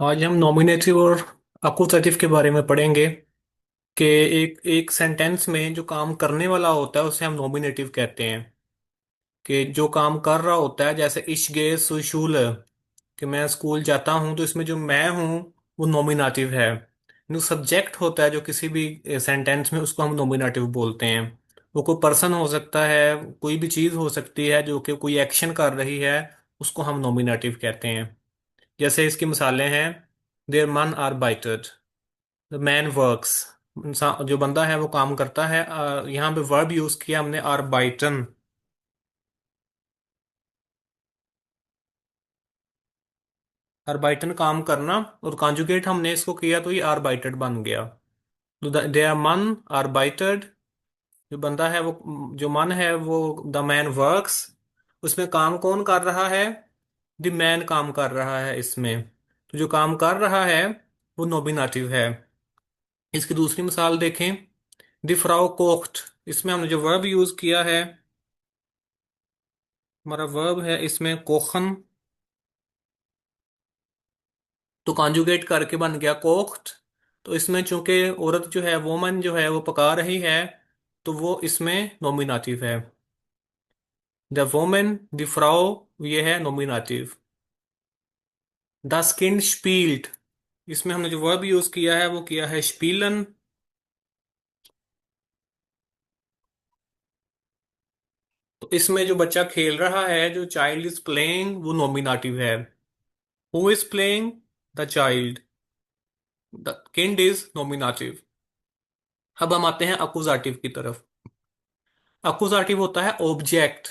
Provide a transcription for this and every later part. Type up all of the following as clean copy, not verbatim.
आज हम नॉमिनेटिव और अकुजेटिव के बारे में पढ़ेंगे कि एक एक सेंटेंस में जो काम करने वाला होता है उसे हम नॉमिनेटिव कहते हैं। कि जो काम कर रहा होता है, जैसे इश गे सु शूल, कि मैं स्कूल जाता हूँ, तो इसमें जो मैं हूँ वो नॉमिनेटिव है। जो सब्जेक्ट होता है जो किसी भी सेंटेंस में, उसको हम नॉमिनेटिव बोलते हैं। वो कोई पर्सन हो सकता है, कोई भी चीज़ हो सकती है जो कि कोई एक्शन कर रही है, उसको हम नॉमिनेटिव कहते हैं। जैसे इसकी मिसालें हैं: देयर मन आर बाइटेड, द मैन वर्क्स, इंसान जो बंदा है वो काम करता है। यहाँ पे वर्ब यूज किया हमने, आर बाइटन। आर बाइटन काम करना, और कॉन्जुगेट हमने इसको किया तो ये आर बाइटेड बन गया। तो देयर मन आर बाइटेड, जो बंदा है वो, जो मन है वो, द मैन वर्क्स, उसमें काम कौन कर रहा है? द मैन काम कर रहा है इसमें। तो जो काम कर रहा है वो नॉमिनेटिव है। इसकी दूसरी मिसाल देखें: दी फ्राउ कोख्ट, इसमें हमने जो वर्ब यूज किया है, हमारा वर्ब है इसमें कोखन, तो कॉन्जुगेट करके बन गया कोख्ट। तो इसमें चूंकि औरत जो है, वोमन जो है वो पका रही है, तो वो इसमें नॉमिनेटिव है। द वोमेन, द फ्राउ, ये है नॉमिनेटिव। द स्किन स्पील्ड, इसमें हमने जो वर्ब यूज किया है वो किया है स्पीलन। तो इसमें जो बच्चा खेल रहा है, जो चाइल्ड इज प्लेइंग, वो नॉमिनेटिव है। Who is playing? The child. The kid is nominative. अब हम आते हैं अकुजाटिव की तरफ। अकुजाटिव होता है ऑब्जेक्ट,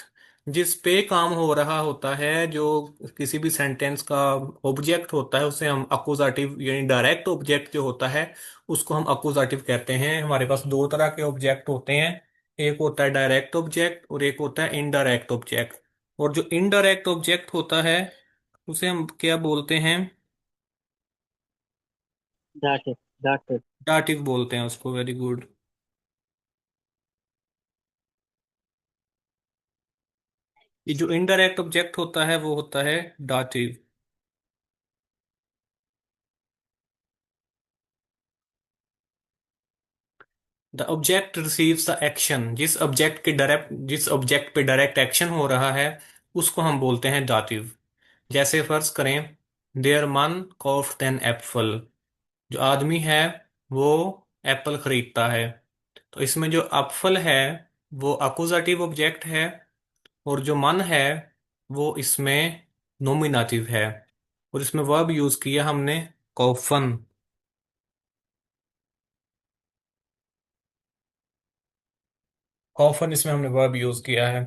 जिस पे काम हो रहा होता है, जो किसी भी सेंटेंस का ऑब्जेक्ट होता है उसे हम अकुजाटिव, यानी डायरेक्ट ऑब्जेक्ट जो होता है उसको हम अकुजाटिव कहते हैं। हमारे पास दो तरह के ऑब्जेक्ट होते हैं, एक होता है डायरेक्ट ऑब्जेक्ट और एक होता है इनडायरेक्ट ऑब्जेक्ट। और जो इनडायरेक्ट ऑब्जेक्ट होता है उसे हम क्या बोलते हैं? दाटिव दाटिव डाटिव बोलते हैं उसको। Very good. ये जो इनडायरेक्ट ऑब्जेक्ट होता है वो होता है dative. The object receives the action, जिस ऑब्जेक्ट पे डायरेक्ट एक्शन हो रहा है उसको हम बोलते हैं दातिव। जैसे फर्ज करें: देयर मन कॉफ्ट एन एप्पल, जो आदमी है वो एप्पल खरीदता है। तो इसमें जो एप्पल है वो अकुजाटिव ऑब्जेक्ट है, और जो मन है वो इसमें नोमिनेटिव है। और इसमें वर्ब यूज किया हमने, कॉफन। कॉफन इसमें हमने वर्ब यूज किया है।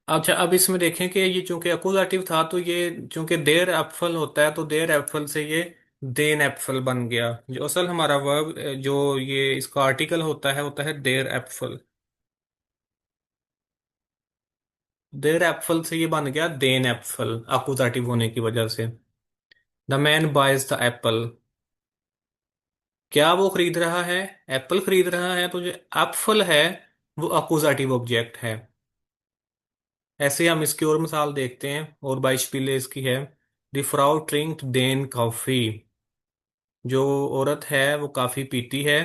अच्छा, अब इसमें देखें कि ये चूंकि अकुजाटिव था, तो ये चूंकि देर एप्फल होता है, तो देर एप्फल से ये देन एप्फल बन गया। जो असल हमारा वर्ब, जो ये इसका आर्टिकल होता है देर एप्फल। देर एप्फल से ये बन गया देन एप्फल, अकुजाटिव होने की वजह से। The man buys the apple, क्या वो खरीद रहा है? एप्पल खरीद रहा है। तो जो एप्फल है वो अकुजाटिव ऑब्जेक्ट है। ऐसे हम इसकी और मिसाल देखते हैं, और बाइश पीले इसकी है: द फ्राउ ट्रिंक देन कॉफी, जो औरत है वो काफी पीती है।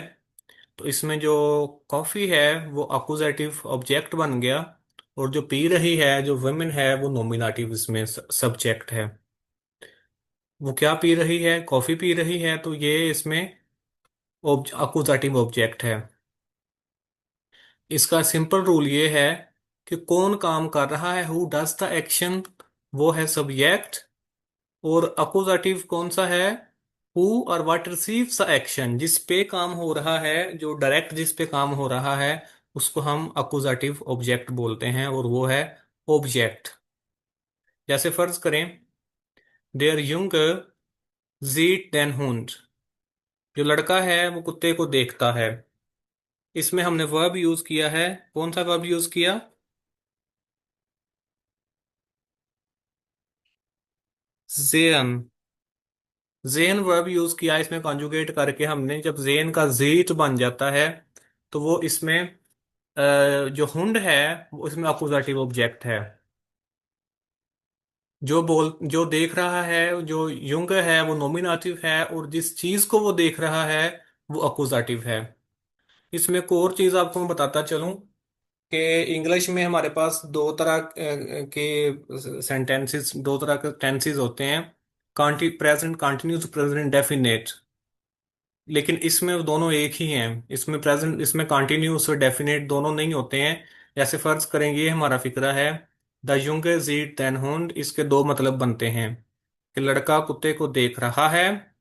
तो इसमें जो कॉफी है वो अकुजेटिव ऑब्जेक्ट बन गया, और जो पी रही है, जो वुमेन है, वो नॉमिनेटिव इसमें सब्जेक्ट है। वो क्या पी रही है? कॉफी पी रही है, तो ये इसमें अकुजेटिव ऑब्जेक्ट है। इसका सिंपल रूल ये है कि कौन काम कर रहा है, हु डज द एक्शन, वो है सब्जेक्ट। और अकुजाटिव कौन सा है? हु और व्हाट रिसीव्स द एक्शन, जिस पे काम हो रहा है, जो डायरेक्ट जिस पे काम हो रहा है, उसको हम अकुजाटिव ऑब्जेक्ट बोलते हैं, और वो है ऑब्जेक्ट। जैसे फर्ज करें: देयर यंगर जीट देन हुंड, जो लड़का है वो कुत्ते को देखता है। इसमें हमने वर्ब यूज किया है, कौन सा वर्ब यूज किया? जेन। जेन वर्ब यूज किया इसमें कॉन्जुगेट करके हमने। जब जेन का जीट बन जाता है, तो वो इसमें जो हुंड है वो इसमें अकुजाटिव ऑब्जेक्ट है। जो देख रहा है, जो युंग है वो नॉमिनेटिव है, और जिस चीज को वो देख रहा है वो अकुजाटिव है। इसमें एक और चीज आपको मैं बताता चलूं कि इंग्लिश में हमारे पास दो तरह के सेंटेंसेस, दो तरह के टेंसेस होते हैं, प्रेजेंट कंटिन्यूस, प्रेजेंट डेफिनेट। लेकिन इसमें वो दोनों एक ही हैं। इसमें प्रेजेंट, इसमें कंटिन्यूस और डेफिनेट दोनों नहीं होते हैं। जैसे फर्ज करेंगे, ये हमारा फिक्रा है, द युंगे जीट देन हुंड, इसके दो मतलब बनते हैं कि लड़का कुत्ते को देख रहा है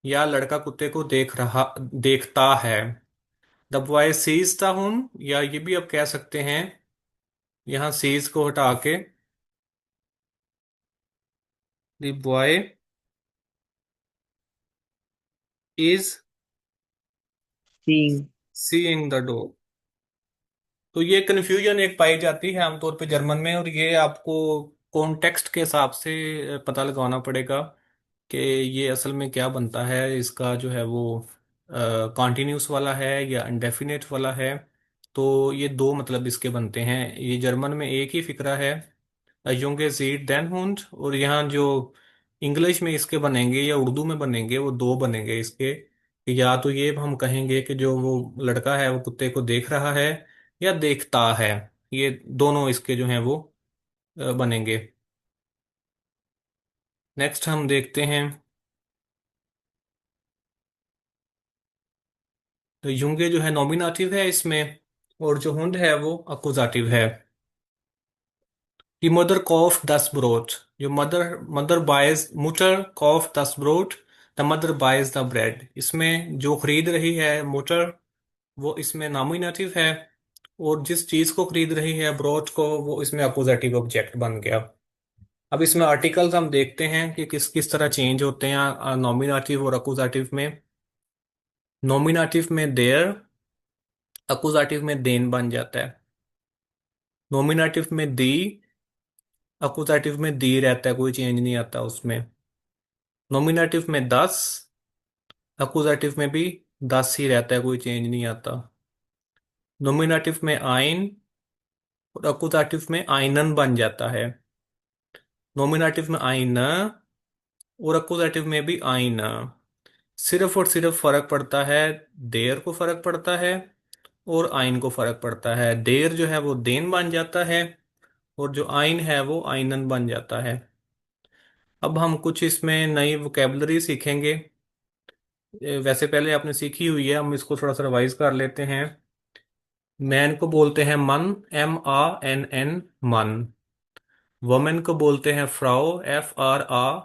या लड़का कुत्ते को देखता है। द बॉय सीज द हुंड, या ये भी आप कह सकते हैं, यहाँ सीज को हटा के, the boy is seeing. Seeing the dog. तो ये कन्फ्यूजन एक पाई जाती है आमतौर पे जर्मन में, और ये आपको कॉन्टेक्स्ट के हिसाब से पता लगाना पड़ेगा कि ये असल में क्या बनता है, इसका जो है वो कॉन्टिन्यूस वाला है या इंडेफिनेट वाला है। तो ये दो मतलब इसके बनते हैं। ये जर्मन में एक ही फिक्रा है, युंगे जीट देन हुंड, और यहाँ जो इंग्लिश में इसके बनेंगे या उर्दू में बनेंगे वो दो बनेंगे इसके, कि या तो ये हम कहेंगे कि जो वो लड़का है वो कुत्ते को देख रहा है या देखता है। ये दोनों इसके जो हैं वो बनेंगे। नेक्स्ट हम देखते हैं, तो युंगे जो है नॉमिनेटिव है इसमें, और जो हुंड है वो अकुजाटिव है। Die Mutter kauft das Brot. जो मदर बायज मुटर कॉफ दस brought, the mother boys the bread. इसमें जो खरीद रही है मुटर, वो इसमें नॉमिनेटिव है, और जिस चीज को खरीद रही है ब्रोट को, वो इसमें अपोजिटिव ऑब्जेक्ट बन गया। अब इसमें आर्टिकल्स हम देखते हैं कि किस किस तरह चेंज होते हैं नॉमिनेटिव और अकुजाटिव में। नॉमिनेटिव में देयर, अकुजाटिव में देन बन जाता है। नॉमिनेटिव में दी, अकुजाटिव में दी रहता है, कोई चेंज नहीं आता उसमें। नॉमिनेटिव में दस, अकुजाटिव में भी दस ही रहता है, कोई चेंज नहीं आता। नॉमिनेटिव में आइन, और अकुजाटिव में आइनन बन जाता है। नॉमिनेटिव में आइन, और अकुजाटिव में भी आइन। सिर्फ और सिर्फ फर्क पड़ता है, देर को फर्क पड़ता है और आइन को फर्क पड़ता है। देर जो है वो देन बन जाता है, और जो आइन है वो आइनन बन जाता है। अब हम कुछ इसमें नई वोकेबलरी सीखेंगे। वैसे पहले आपने सीखी हुई है, हम इसको थोड़ा सा रिवाइज कर लेते हैं। मैन को बोलते हैं मन, MANN, मन। वुमेन को बोलते हैं फ्राउ, FRA,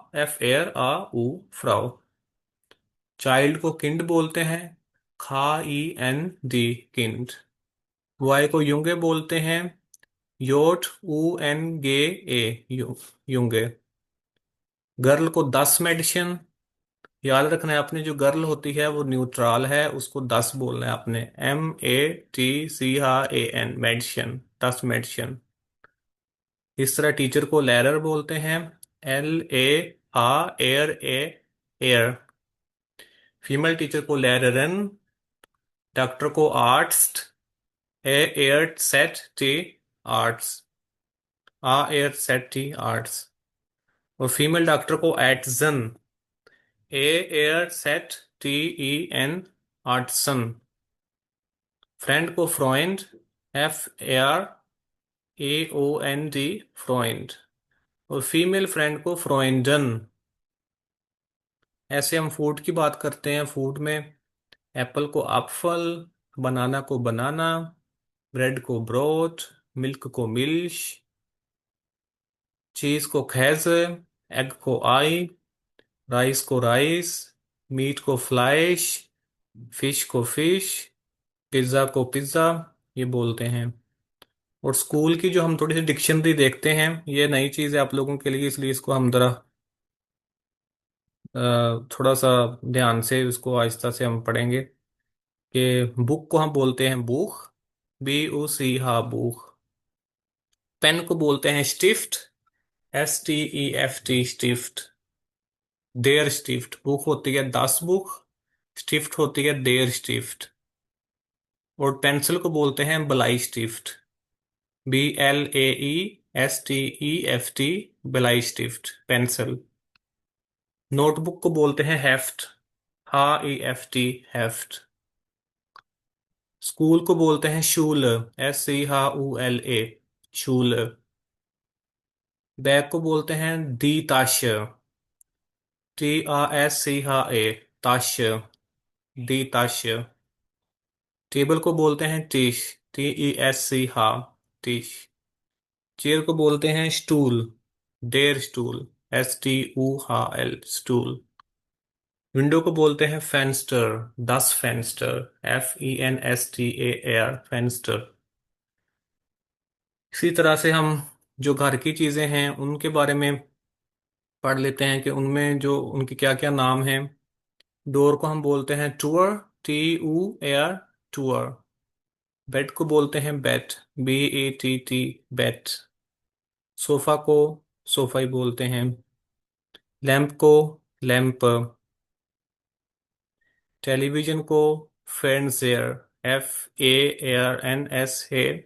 फ्राउ। चाइल्ड को किंड बोलते हैं, KIND, किंड। बॉय को युंगे बोलते हैं, योट, UNGE, युंगे। गर्ल को दस मेडिसिन। याद रखना है आपने, जो गर्ल होती है वो न्यूट्रल है, उसको दस बोलना है आपने, MEDCRAN, मेडिसिन, दस मेडिसिन। इस तरह टीचर को लेरर बोलते हैं, एयर। फीमेल टीचर को लेररन। डॉक्टर को arts, ARTST, arts, ARTST, arts. और फीमेल डॉक्टर को एटजन, ARTSTEN, आर्टसन। फ्रेंड को फ्रोइंड, FRAOND, फ्रोइंड। और फीमेल फ्रेंड को फ्रोइंडन। ऐसे हम फूड की बात करते हैं। फूड में एप्पल को एप्पल, बनाना को बनाना, ब्रेड को ब्रोड, मिल्क को मिल्श, चीज को खैज, एग को आई, राइस को राइस, मीट को फ्लैश, फिश को फिश, पिज्ज़ा को पिज्ज़ा, ये बोलते हैं। और स्कूल की जो हम थोड़ी सी डिक्शनरी देखते हैं, ये नई चीज़ है आप लोगों के लिए, इसलिए इसको हम जरा थोड़ा सा ध्यान से इसको आहिस्ता से हम पढ़ेंगे। कि बुक को हम बोलते हैं बुक, BUC, हा बुक। पेन को बोलते हैं स्टिफ्ट, STEFT, स्टिफ्ट। देयर स्टिफ्ट, बुक होती है दस बुक, स्टिफ्ट होती है देयर स्टिफ्ट। और पेंसिल को बोलते हैं बलाई स्टिफ्ट, BLAE, STEFT, Bleistift, pencil. Notebook को बोलते हैं हेफ्ट, HEFT, हेफ्ट। स्कूल को बोलते हैं शूल, SCHULA, शूल। बैग को बोलते हैं दी ताश, TASCHA, ताश, दी ताश। टेबल को बोलते हैं टीश, TESC, हा, टीश। चेयर को बोलते हैं stool, der stool, STUHL, stool. Window को बोलते हैं फेंस्टर, दस फेंस्टर, FENSTAR, फेंस्टर। इसी तरह से हम जो घर की चीजें हैं उनके बारे में पढ़ लेते हैं कि उनमें जो उनके क्या क्या नाम हैं। डोर को हम बोलते हैं टूअर, TUAR, टूअर। बेड को बोलते हैं बेट, BETT, बेट। सोफा को सोफा ही बोलते हैं। लैंप को लैंप। टेलीविजन को फेरेंसेर, FARNSA,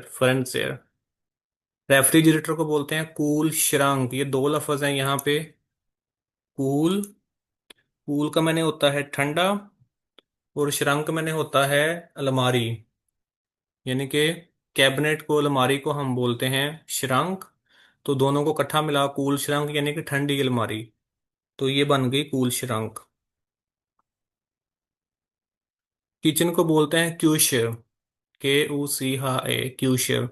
फेरेंसेर। रेफ्रिजरेटर को बोलते हैं कूल श्रंक, ये दो लफ्ज हैं यहाँ पे। कूल, कूल का मैंने होता है ठंडा, और श्रंक मैंने होता है अलमारी, यानी कि कैबिनेट को अलमारी को हम बोलते हैं श्रंक। तो दोनों को इकट्ठा मिला कूल श्रंक, यानी कि ठंडी अलमारी। तो ये बन गई कूल श्रंक। किचन को बोलते हैं क्यूशर, KUCHA, क्यूशर।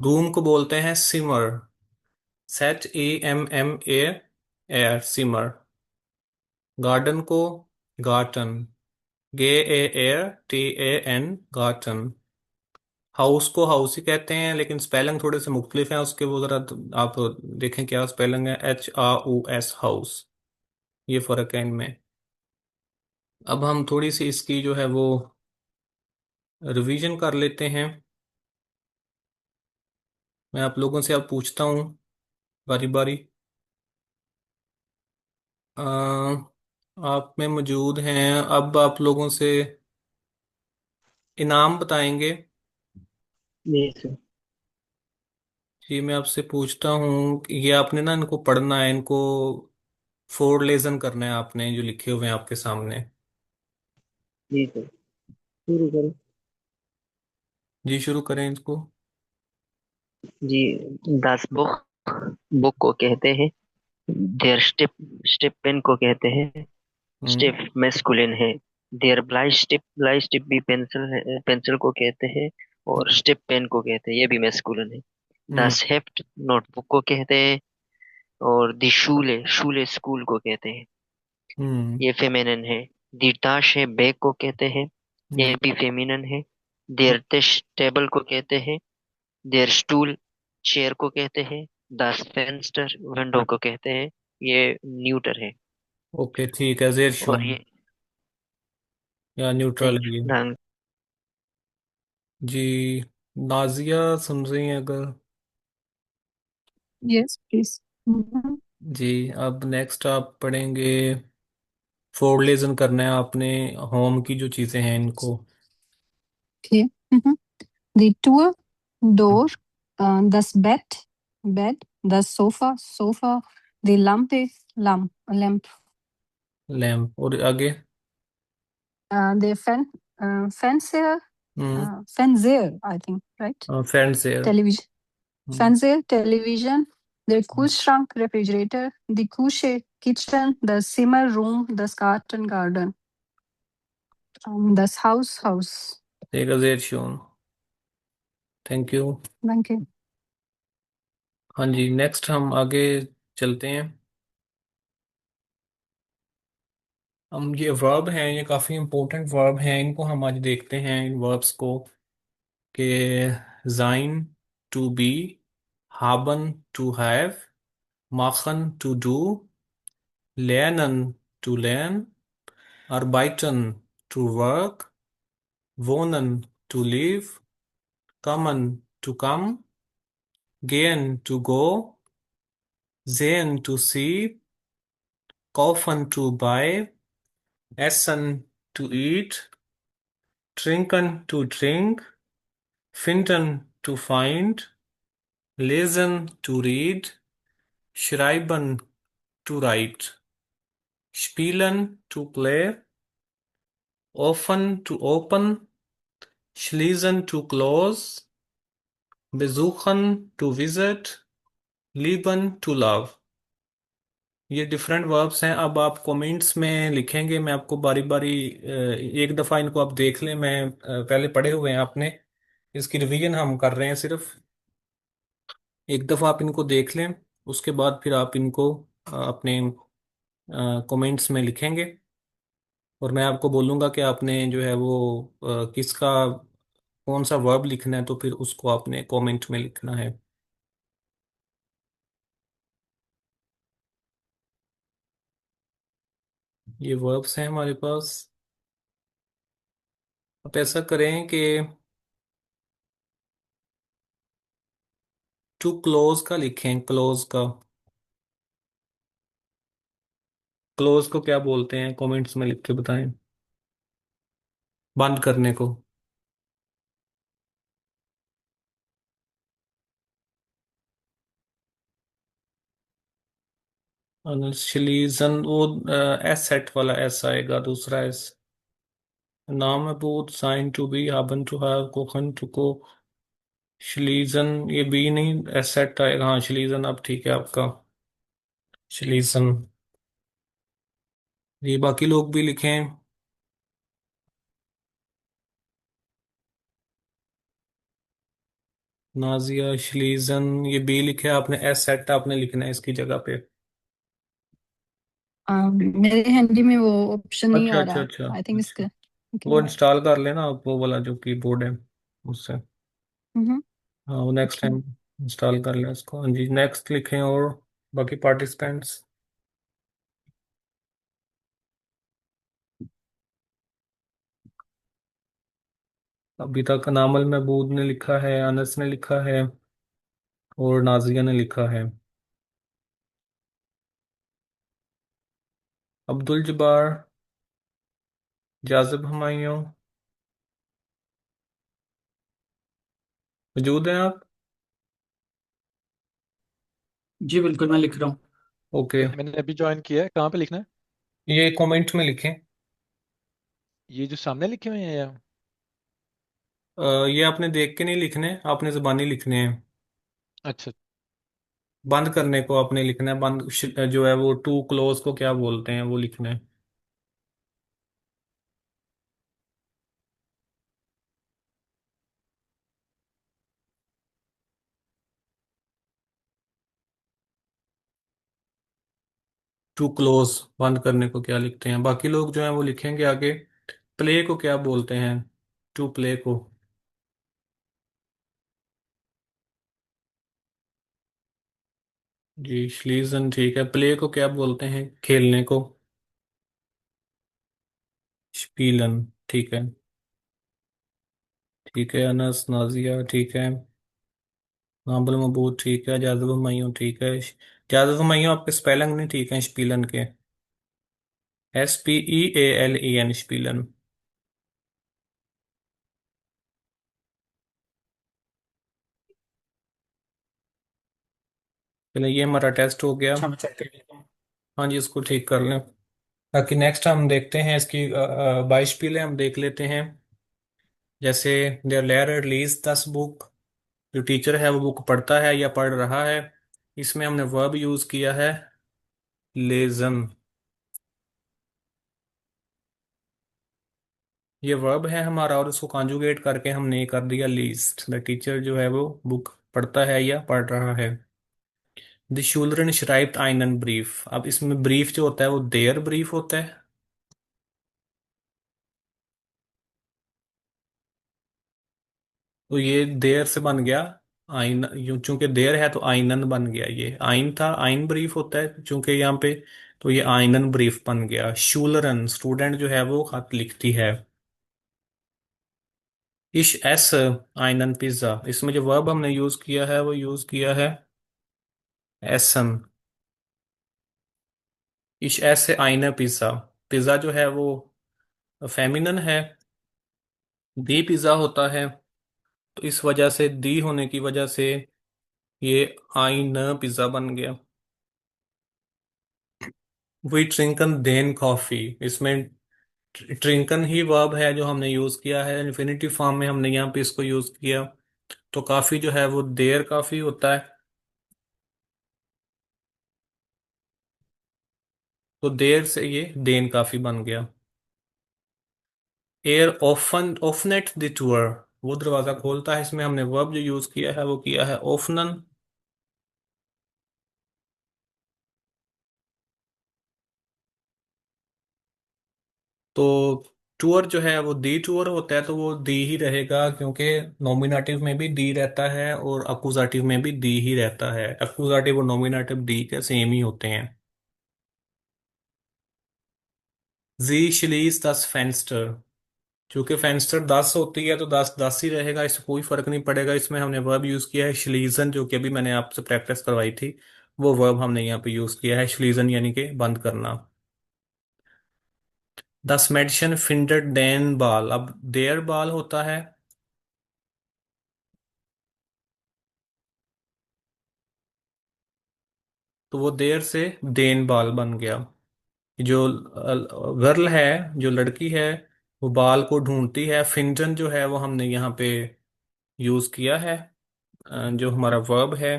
रूम को बोलते हैं सिमर, SETEMMA, एयर, सिमर। गार्डन को गार्टन, GARTAN, गार्टन। हाउस को हाउस ही कहते हैं, लेकिन स्पेलिंग थोड़े से मुख्तलिफ हैं उसके, वो जरा आप देखें क्या स्पेलिंग है, HAUS, हाउस। ये फर्क है इनमें। अब हम थोड़ी सी इसकी जो है वो रिवीजन कर लेते हैं। मैं आप लोगों से अब पूछता हूँ बारी बारी। आप में मौजूद हैं, अब आप लोगों से इनाम बताएंगे। जी सर। जी मैं आपसे पूछता हूँ कि ये आपने ना इनको पढ़ना है, इनको फोर लेसन करना है आपने, जो लिखे हुए हैं आपके सामने। जी सर, शुरू करें। जी शुरू करें इसको। जी, दास बुक, बुक को कहते हैं। देयर स्टिप, स्टिप पेन को कहते हैं। हम्म। स्टिप मैस्कुलिन है। देयर ब्लाई स्टिप, ब्लाई स्टिप भी पेंसिल है, पेंसिल को कहते हैं। और स्टिप पेन को कहते हैं, ये भी मैस्कुलिन है। हम्म। दास हेफ्ट नोटबुक को कहते हैं। और दी शूले, शूले स्कूल को कहते हैं, हम्म। ये फेमिनिन है। दी ताश है, बैग को कहते हैं, ये हम्म। भी फेमिनिन है। देयर तिश टेबल को कहते हैं। देयर स्टूल चेयर को कहते हैं। दास फेंस्टर विंडो को कहते हैं, ये न्यूटर है। ओके ठीक है, जेर और शून ये, या न्यूट्रल थैंक है ये। You, thank. जी नाजिया सुन रही हैं अगर? Yes, please. Mhm. जी अब नेक्स्ट आप पढ़ेंगे। फोर लेसन करना है आपने, होम की जो चीजें हैं इनको। Okay. The tour, door, das Bett, bed, das Sofa, sofa, the lampe, lamp, lamp, और आगे? the fancier, hmm. fancier, I think, right? Friends air. Television, hmm. fancier, television, the Kühlschrank, refrigerator, the Küche, kitchen, the Zimmer, room, the garden, garden, das Haus, house. ठीक है, जेर शून। Thank you. Danke. हाँ जी, next हम आगे चलते हैं। हम ये वर्ब हैं, ये काफ़ी इंपॉर्टेंट वर्ब हैं, इनको हम आज देखते हैं इन वर्ब्स को। कि जाइन, टू बी, हाबन, टू हैव, माखन, to do, lernen, to learn, arbeiten, to work, wohnen, to live, kommen, to come, gehen, to go, sehen, to see, kaufen, to buy, essen, to eat, trinken, to drink, finden, to find, lesen to read, schreiben to write, spielen to play, offen to open, schließen to close, besuchen to visit, lieben to love. ये different verbs हैं। अब आप comments में लिखेंगे, मैं आपको बारी बारी एक दफ़ा इनको आप देख लें। मैं पहले पढ़े हुए हैं आपने, इसकी रिवीजन हम कर रहे हैं सिर्फ। एक दफ़ा आप इनको देख लें, उसके बाद फिर आप इनको अपने कमेंट्स में लिखेंगे, और मैं आपको बोलूँगा कि आपने जो है वो किसका कौन सा वर्ब लिखना है, तो फिर उसको आपने कमेंट में लिखना है। ये वर्ब्स हैं हमारे पास। आप ऐसा करें कि टू क्लोज का लिखें, क्लोज का। क्लोज को क्या बोलते हैं, कमेंट्स में लिख के बताएं। बंद करने को। शलीजन, वो एस सेट वाला एस आएगा, दूसरा एस। नाम है बहुत, साइन टू बी, हाबन टू हैव, कोखन टू को। शलीजन, ये बी नहीं, एस सेट आएगा। हाँ शलीजन, अब ठीक है आपका। शलीजन। ये बाकी लोग भी लिखें। नाजिया, शलीजन, ये बी लिखे आपने, एस सेट आपने लिखना है इसकी जगह पे। मेरे हैंडी में वो ऑप्शन नहीं अच्छा आ अच्छा रहा। अच्छा आई थिंक अच्छा। इसका। ओके। वो इंस्टॉल कर लेना आप, वो वाला जो कीबोर्ड है उससे। हम्म। हाँ वो नेक्स्ट ओके। टाइम इंस्टॉल कर लें उसको। हाँ जी, नेक्स्ट लिखें। और बाकी पार्टिसिपेंट्स, अभी तक नामल महबूब ने लिखा है, अनस ने लिखा है, और नाजिया ने लिखा है। अब्दुल जब्बार, जाजिब हुमायूं, मौजूद हैं आप? जी बिल्कुल, मैं लिख रहा हूँ। ओके। मैंने अभी ज्वाइन किया है। कहाँ पे लिखना है? ये कमेंट में लिखें। ये जो सामने लिखे हुए हैं या? ये आपने देख के नहीं लिखने, आपने ज़बानी लिखने हैं। अच्छा। बंद करने को आपने लिखना है, बंद जो है वो टू क्लोज को क्या बोलते हैं वो लिखना है। टू क्लोज बंद करने को क्या लिखते हैं, बाकी लोग जो हैं वो लिखेंगे आगे। प्ले को क्या बोलते हैं, टू प्ले को। जी श्लीजन ठीक है। प्ले को क्या बोलते हैं, खेलने को। स्पीलन ठीक है। ठीक है अनस, नाजिया ठीक है, नाबल मबूद ठीक है, जादव मयूं ठीक है। जादव मयूं आपके स्पेलिंग नहीं ठीक है स्पीलन के। SPEALEN, स्पीलन। चलिए ये हमारा टेस्ट हो गया। अच्छा, मैं चेक कर लेता हूँ। हाँ जी, इसको ठीक कर लें। बाकी नेक्स्ट हम देखते हैं इसकी 22 हम देख लेते हैं। जैसे देयर लेयर रीज 10 बुक, जो टीचर है वो बुक पढ़ता है या पढ़ रहा है। इसमें हमने वर्ब यूज किया है लेजन। ये वर्ब है हमारा, और उसको कॉन्जुगेट करके हमने कर दिया लीस्ट। द टीचर जो है वो बुक पढ़ता है या पढ़ रहा है। The children schreibt einen brief. अब इसमें ब्रीफ जो होता है वो देयर ब्रीफ होता है। तो ये देयर से बन गया आइन, यूं चूंकि देयर है तो आइनन बन गया। ये आइन था, आइन ब्रीफ होता है चूंकि यहाँ पे, तो ये आइनन ब्रीफ बन गया। शूलरन, स्टूडेंट जो है वो खत लिखती है। इश एस आइनन पिज्जा, इसमें जो वर्ब हमने यूज किया है वो यूज किया है एसन। इश एस आइना पिज्जा, पिज्जा जो है वो फेमिनन है। दी पिज्जा होता है तो इस वजह से दी होने की वजह से ये आई न पिज्जा बन गया। वी ट्रिंकन देन कॉफी, इसमें ट्रिंकन ही वर्ब है जो हमने यूज किया है, इन्फिनिटी फॉर्म में हमने यहाँ पे इसको यूज किया। तो काफी जो है वो देर काफी होता है, तो देर से ये देन काफी बन गया। एयर ओफन ओफनेट द टूर, वो दरवाजा खोलता है, इसमें हमने वर्ब जो यूज किया है वो किया है ओफनन। तो टूर जो है वो दी टूर होता है, तो वो दी ही रहेगा क्योंकि नॉमिनेटिव में भी दी रहता है और अकुजाटिव में भी दी ही रहता है। अकुजाटिव और नॉमिनेटिव दी के सेम ही होते हैं। जी शलीज दस फेंस्टर, चूंकि फेंस्टर 10 होती है तो 10 10 ही रहेगा, इससे कोई फर्क नहीं पड़ेगा। इसमें हमने वर्ब यूज किया है शलीजन, जो कि अभी मैंने आपसे प्रैक्टिस करवाई थी, वो वर्ब हमने यहाँ पे यूज किया है शलीजन, यानी कि बंद करना। दस मेडिशन फिंडर डेन बाल, अब देयर बाल होता है, तो वो देर से देन बाल बन गया। जो गर्ल है, जो लड़की है, वो बाल को ढूंढती है। फिंजन जो है वो हमने यहाँ पे यूज किया है, जो हमारा वर्ब है।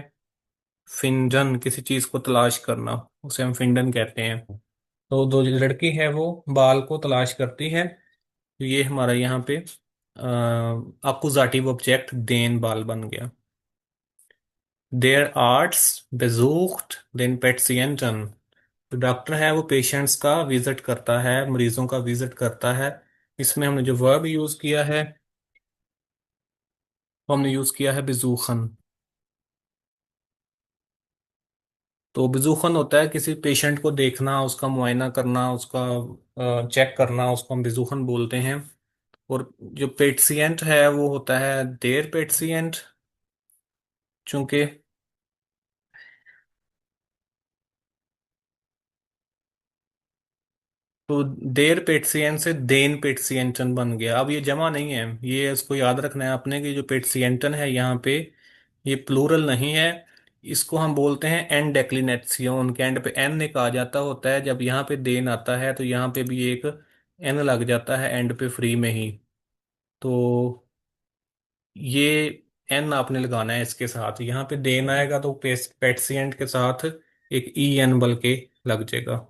फिंजन किसी चीज को तलाश करना, उसे हम फिंडन कहते हैं। तो जो लड़की है वो बाल को तलाश करती है, तो ये हमारा यहाँ पे अकुजाटिव ऑब्जेक्ट देन बाल बन गया। देयर आर्ट्स besucht den Patienten, तो डॉक्टर है वो पेशेंट्स का विजिट करता है, मरीजों का विजिट करता है। इसमें हमने जो वर्ब यूज किया है वो हमने यूज किया है बेजूखन। तो बेजूखन होता है किसी पेशेंट को देखना, उसका मुआयना करना, उसका चेक करना, उसको हम बेजूखन बोलते हैं। और जो पेशेंट है वो होता है देर पेशेंट, चूंकि तो देर पेट्सियन से देन पेट्सियंटन बन गया। अब ये जमा नहीं है, ये इसको याद रखना है आपने कि जो पेट्सियंटन है यहाँ पे ये प्लूरल नहीं है। इसको हम बोलते हैं एन डेक्लिनेशियन, के एंड पे एन एक आ जाता होता है। जब यहाँ पे देन आता है तो यहाँ पे भी एक एन लग जाता है एंड पे फ्री में ही। तो ये एन आपने लगाना है इसके साथ, यहाँ पे देन आएगा तो पेट्सियंट के साथ एक ई एन बल के लग जाएगा।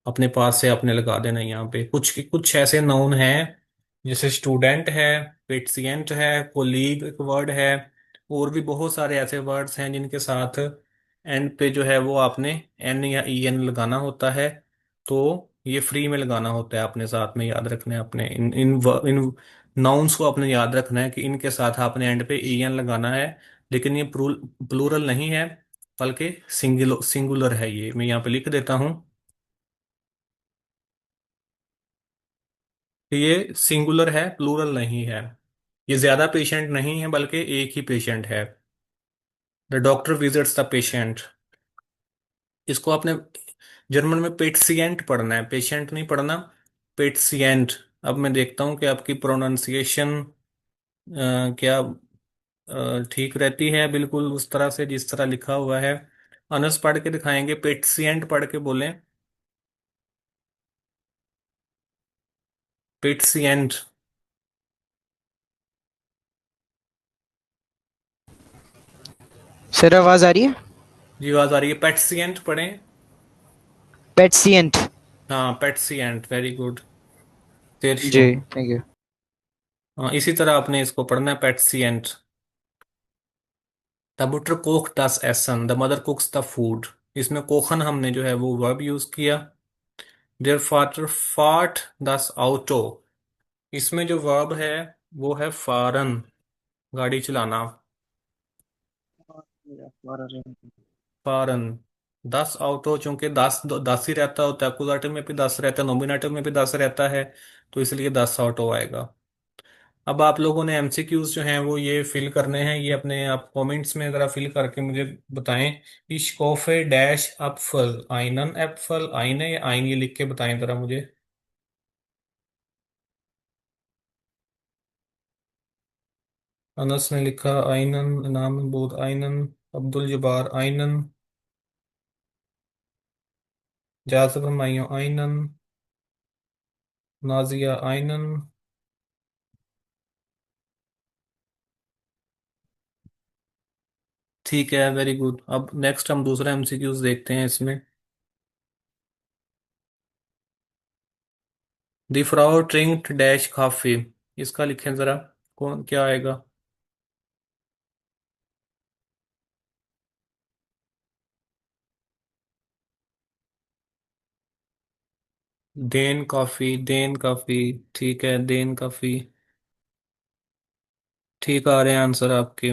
अपने पास से आपने लगा देना। यहाँ पे कुछ कुछ ऐसे नाउन हैं, जैसे स्टूडेंट है, पेट्सिएंट है, कोलीग एक वर्ड है, और भी बहुत सारे ऐसे वर्ड्स हैं जिनके साथ एंड पे जो है वो आपने एन या ई एन लगाना होता है। तो ये फ्री में लगाना होता है, अपने साथ में याद रखना है। अपने इन नाउन्स को आपने याद रखना है कि इनके साथ आपने एंड पे ई एन लगाना है। लेकिन ये प्लूरल नहीं है, बल्कि सिंगुलर है। ये मैं यहाँ पे लिख देता हूँ कि ये सिंगुलर है, प्लूरल नहीं है। ये ज्यादा पेशेंट नहीं है बल्कि एक ही पेशेंट है। The doctor visits the patient, इसको आपने जर्मन में पेट्सिएंट पढ़ना है, पेशेंट नहीं पढ़ना, पेट्सिएंट। अब मैं देखता हूँ कि आपकी प्रोनाउंसिएशन क्या ठीक रहती है, बिल्कुल उस तरह से जिस तरह लिखा हुआ है। अनस पढ़ के दिखाएंगे, पेट्सिएंट पढ़ के बोलें, पेट्सिएंट। सर आवाज आ रही है? जी आवाज आ रही है, पेट्सिएंट पढ़ें। पेट्सिएंट। हाँ पेट्सिएंट, वेरी गुड। देर जी, श्योर। Thank you. हाँ इसी तरह आपने इसको पढ़ना है, पेट्सिएंट। द बुटर कोक दस एसन, the mother cooks the food, इसमें कोखन हमने जो है वो वर्ब यूज किया। देयर फादर फाट दस आउटो, इसमें जो वर्ब है वो है फारन, गाड़ी चलाना। फारन, दस आउटो, चूंकि दस दस ही रहता होता है, अकुजाटिव में भी दस रहता है, नॉमिनेटिव में भी दस रहता है, तो इसलिए दस आउटो आएगा। अब आप लोगों ने एमसीक्यूज जो हैं वो ये फिल करने हैं, ये अपने आप कमेंट्स में ज़रा फिल करके मुझे बताएं। इश कॉफे डैश एप्पल आइनन एप्पल आइने या आइन, ये लिख के बताएं ज़रा मुझे। अनस ने लिखा आइनन, नाम बहुत आइनन। अब्दुल जब्बार आइनन। जासिफ हमायूं आइनन। नाजिया आइनन। ठीक है, वेरी गुड। अब नेक्स्ट हम दूसरा एमसीक्यूज देखते हैं इसमें। दी फ्राउ ट्रिंक्ड डैश कॉफी। इसका लिखें जरा, कौन क्या आएगा। देन कॉफी, देन कॉफी। ठीक है, देन कॉफी। ठीक आ रहे हैं आंसर आपके।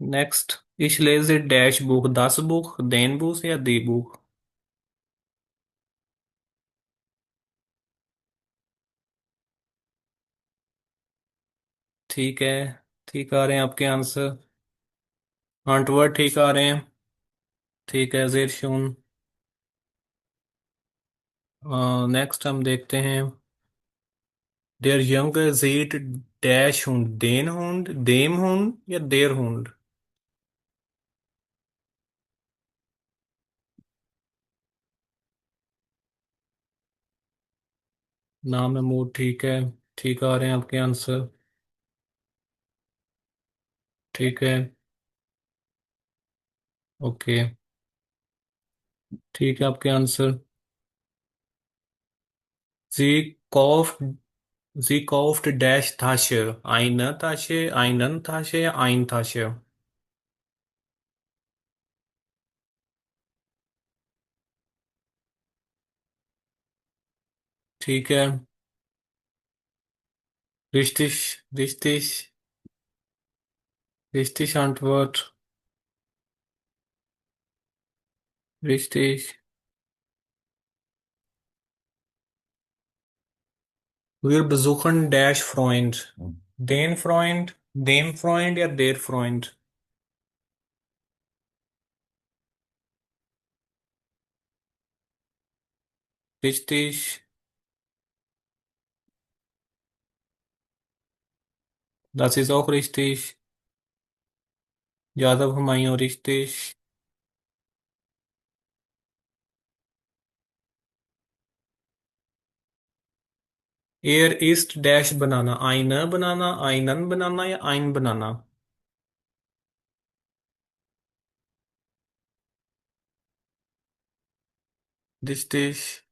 Next. Ich lese dash book, das book, den book या दी बुक। ठीक है, ठीक आ रहे हैं आपके आंसर। आंटवर्ड ठीक आ रहे हैं। ठीक है, जेर शून। नेक्स्ट हम देखते हैं। देयर यंग जीट डैश हुंड, देन हुंड, देम हुंड या देर हुंड। नाम है मूड, ठीक है। ठीक आ रहे हैं आपके आंसर। ठीक है। ओके। ठीक है आपके आंसर। जी कॉफ, जी कॉफ्ट डैश थाशे, आइन थाशे, आइनन थाशे या आइन थाशे। ठीक है। रिश्तिश, रिश्तिश, रिश्तिश antwort। Richtig। Wir besuchen Dash Freund। Den Freund, dem Freund या der Freund। Richtig। Das ist auch richtig। Yadav Humayun richtig। Er ist Dash बनाना, eine बनाना, einen बनाना या ein बनाना। Richtig।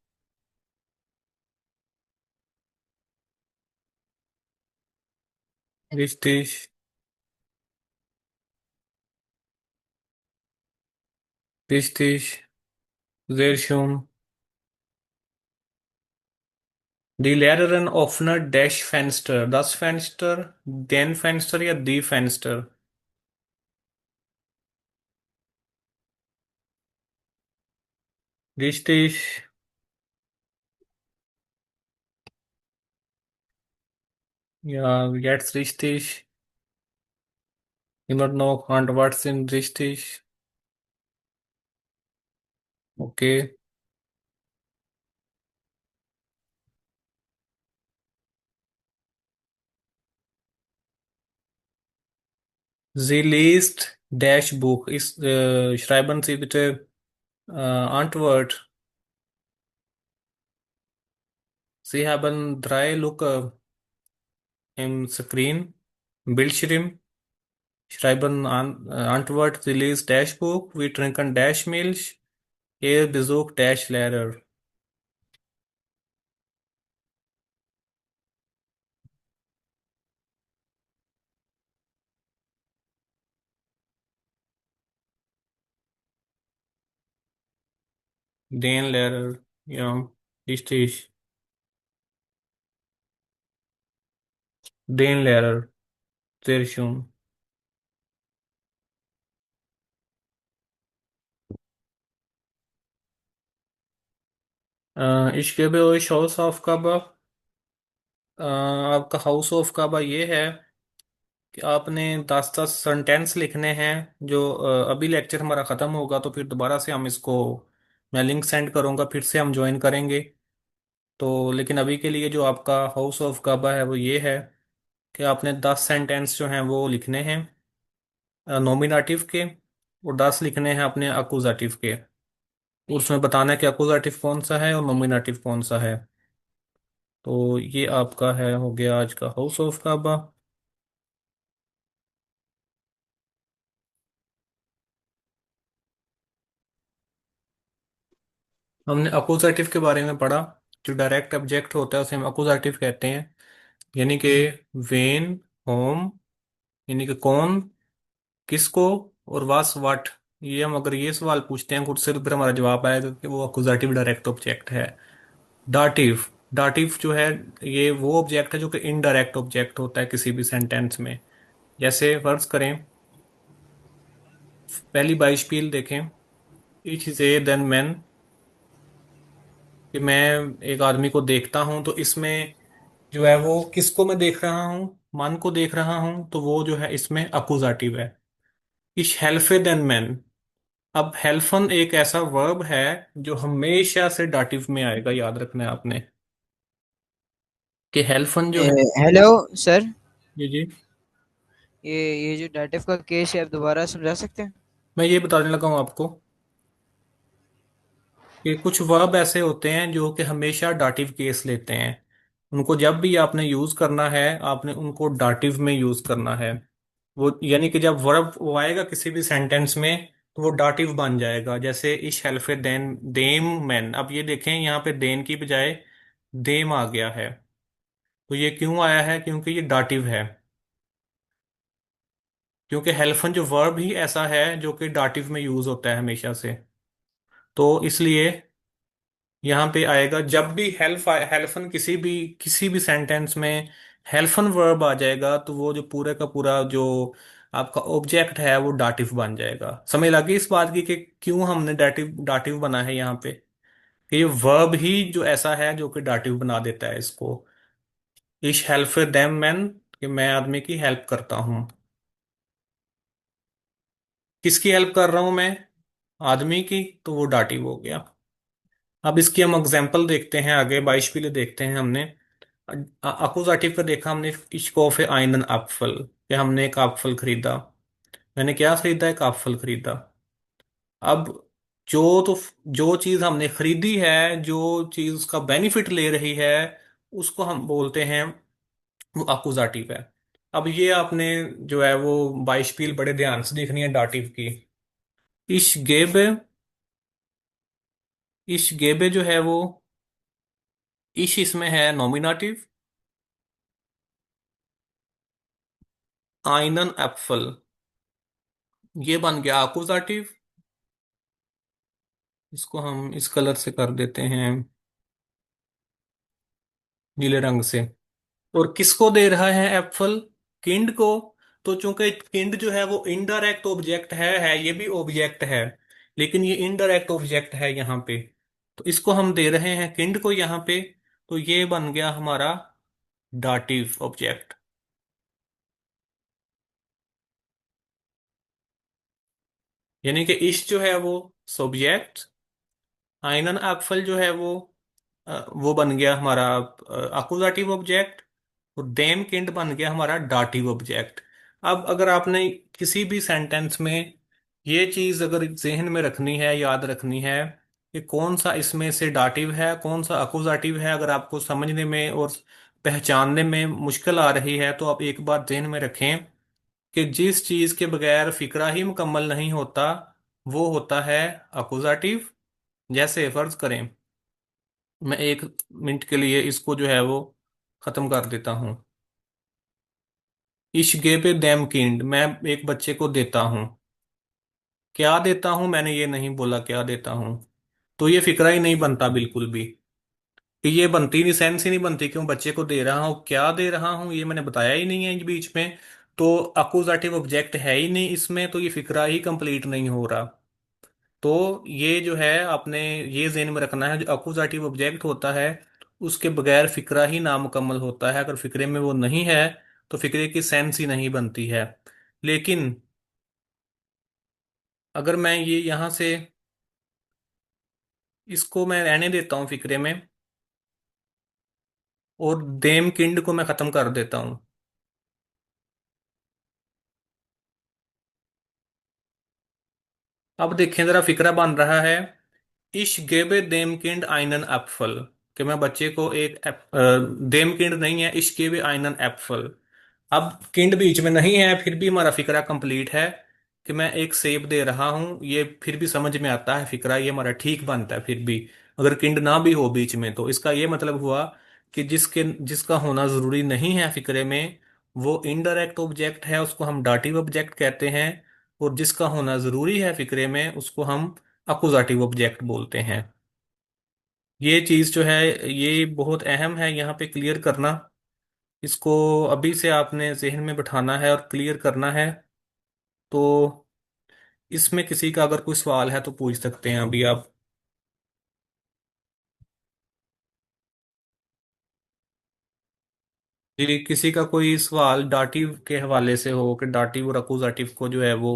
Richtig। Richtig। Sehr schön। Die Lehrerin öffnet Dash Fenster, das Fenster, den Fenster या die Fenster। Richtig। Ja, jetzt richtig। Immer noch Antwort sind richtig। Okay। Sie liest Dash Buch. Schreiben Sie bitte Antwort. Sie haben drei Lücke im Screen, Bildschirm. Schreiben Antwort. Sie liest Dash Buch. Wir trinken Dash Milch. Er besucht Dash Lehrer. Den Lehrer. Ja, richtig। Den Lehrer। Sehr schön। Ich gebe euch Hausaufgabe। आपका house of काबा ये है कि आपने 10-10 sentence लिखने हैं। जो अभी lecture हमारा ख़त्म होगा तो फिर दोबारा से हम इसको, मैं लिंक सेंड करूँगा, फिर से हम ज्वाइन करेंगे। तो लेकिन अभी के लिए जो आपका हाउस ऑफ काबा है वो ये है कि आपने 10 सेंटेंस जो हैं वो लिखने हैं नॉमिनेटिव के, और 10 लिखने हैं अपने अकुजाटिव के। उसमें बताना है कि अकुजाटिव कौन सा है और नॉमिनेटिव कौन सा है। तो ये आपका है, हो गया आज का हाउस ऑफ काबा। हमने अकुजाटिव के बारे में पढ़ा। जो डायरेक्ट ऑब्जेक्ट होता है उसे हम अकुजाटिव कहते हैं। यानी कि वेन, होम, यानी कि कौन, किसको, और वास वाट। ये हम अगर ये सवाल पूछते हैं खुद से तो फिर हमारा जवाब आएगा कि वो अकुजाटिव डायरेक्ट ऑब्जेक्ट है। डाटिव, डाटिव जो है ये वो ऑब्जेक्ट है जो कि इनडायरेक्ट ऑब्जेक्ट होता है किसी भी सेंटेंस में। जैसे फर्ज करें, पहली बाइशपील देखें, इच इज ए देन मैन, कि मैं एक आदमी को देखता हूं तो इसमें जो है वो किसको मैं देख रहा हूँ, मन को देख रहा हूँ, तो वो जो है इसमें अकुजाटिव है। इश हेल्फे देन मैन, अब हेल्फन एक ऐसा वर्ब है जो हमेशा से डाटिव में आएगा, याद रखना है आपने कि हेल्फन जो है। Hello sir. जी जी। ये जो डाटिव का केस है, आप दोबारा समझा सकते हैं? मैं ये बताने लगा हूँ आपको कि कुछ वर्ब ऐसे होते हैं जो कि हमेशा डाटिव केस लेते हैं। उनको जब भी आपने यूज करना है आपने उनको डाटिव में यूज करना है। वो यानी कि जब वर्ब वो आएगा किसी भी सेंटेंस में तो वो डाटिव बन जाएगा। जैसे इश हेल्फे देन देम मैन, अब ये देखें यहाँ पे देन की बजाय देम आ गया है। तो ये क्यों आया है? क्योंकि ये डाटिव है। क्योंकि हेल्फन जो वर्ब ही ऐसा है जो कि डाटिव में यूज होता है हमेशा से, तो इसलिए यहाँ पे आएगा जब भी हेल्फन किसी भी सेंटेंस में हेल्फन वर्ब आ जाएगा तो वो जो पूरे का पूरा जो आपका ऑब्जेक्ट है वो डाटिव बन जाएगा। समझ लगी इस बात की कि क्यों हमने डाटिव डाटिव बना है यहाँ पे, कि ये वर्ब ही जो ऐसा है जो कि डाटिव बना देता है इसको। इश हेल्प देम मैन, कि मैं आदमी की हेल्प करता हूँ। किसकी हेल्प कर रहा हूं मैं? आदमी की, तो वो डाटिव हो गया। अब इसकी हम एग्जांपल देखते हैं, आगे 22 के लिए देखते हैं हमने। अकुजाटिव का देखा हमने, इश्कोफ आइनन एप्पल, कि हमने एक एप्पल खरीदा। मैंने क्या खरीदा? एक एप्पल खरीदा। अब जो तो जो चीज हमने खरीदी है, जो चीज उसका बेनिफिट ले रही है, उसको हम बोलते हैं वो अकुजाटिव है। अब ये आपने जो है वो बाइशपील बड़े ध्यान से देखनी है डाटिव की। इश गेबे, इश गेबे जो है वो इश इसमें है नॉमिनेटिव, आइनन एप्पल ये बन गया अकुजाटिव। इसको हम इस कलर से कर देते हैं, नीले रंग से। और किसको दे रहा है एप्पल? किंड को। तो चूंकि किंड जो है वो इनडायरेक्ट ऑब्जेक्ट है ये भी ऑब्जेक्ट है, लेकिन ये इनडायरेक्ट ऑब्जेक्ट है यहाँ पे, तो इसको हम दे रहे हैं किंड को यहाँ पे। तो ये बन गया हमारा डाटिव ऑब्जेक्ट। यानी कि इश जो है वो सब्जेक्ट, आइनन एप्पल जो है वो बन गया हमारा अकुजाटिव ऑब्जेक्ट, और देम किंड बन गया हमारा डाटिव ऑब्जेक्ट। अब अगर आपने किसी भी सेंटेंस में ये चीज अगर जहन में रखनी है, याद रखनी है कि कौन सा इसमें से डाटिव है कौन सा अकुजाटिव है, अगर आपको समझने में और पहचानने में मुश्किल आ रही है तो आप एक बात जहन में रखें कि जिस चीज के बगैर फिक्रा ही मुकम्मल नहीं होता वो होता है अकुजाटिव। जैसे फर्ज करें, मैं 1 मिनट के लिए इसको जो है वो खत्म कर देता हूँ। इश्के पे दैम किंड, मैं एक बच्चे को देता हूँ। क्या देता हूँ? मैंने ये नहीं बोला क्या देता हूँ। तो ये फिक्रा ही नहीं बनता बिल्कुल भी, कि ये बनती नहीं, सेंस ही नहीं बनती क्यों बच्चे को दे रहा हूँ, क्या दे रहा हूँ ये मैंने बताया ही नहीं है इस बीच में। तो अकुजाटिव ऑब्जेक्ट है ही नहीं इसमें, तो ये फिक्रा ही कंप्लीट नहीं हो रहा। तो ये जो है आपने ये ज़हन में रखना है, जो अकुजाटिव ऑब्जेक्ट होता है उसके बगैर फिक्रा ही नामुकम्मल होता है। अगर फिक्रे में वो नहीं है तो फिक्रे की सेंस ही नहीं बनती है। लेकिन अगर मैं ये यहाँ से इसको मैं रहने देता हूँ फिक्रे में, और देम किंड को मैं खत्म कर देता हूँ। अब देखें जरा, फिक्रा बन रहा है। इश गेबे देम किंड आइनन एप्फल, कि मैं बच्चे को एक देम किंड नहीं है, इश गेबे आइनन एप्फल। अब किंड बीच में नहीं है, फिर भी हमारा फिक्रा कंप्लीट है कि मैं एक सेब दे रहा हूं, ये फिर भी समझ में आता है फिक्रा, ये हमारा ठीक बनता है फिर भी। अगर किंड ना भी हो बीच में तो इसका ये मतलब हुआ कि जिसका होना जरूरी नहीं है फिक्रे में, वो इनडायरेक्ट ऑब्जेक्ट है, उसको हम डाटिव ऑब्जेक्ट कहते हैं। और जिसका होना जरूरी है फिक्रे में, उसको हम अकुजाटिव ऑब्जेक्ट बोलते हैं। ये चीज जो है, ये बहुत अहम है यहाँ पे क्लियर करना। इसको अभी से आपने जहन में बिठाना है और क्लियर करना है। तो इसमें किसी का अगर कोई सवाल है तो पूछ सकते हैं अभी आप। जी, किसी का कोई सवाल डाटिव के हवाले से हो कि डाटिव और अकुजाटिव को जो है वो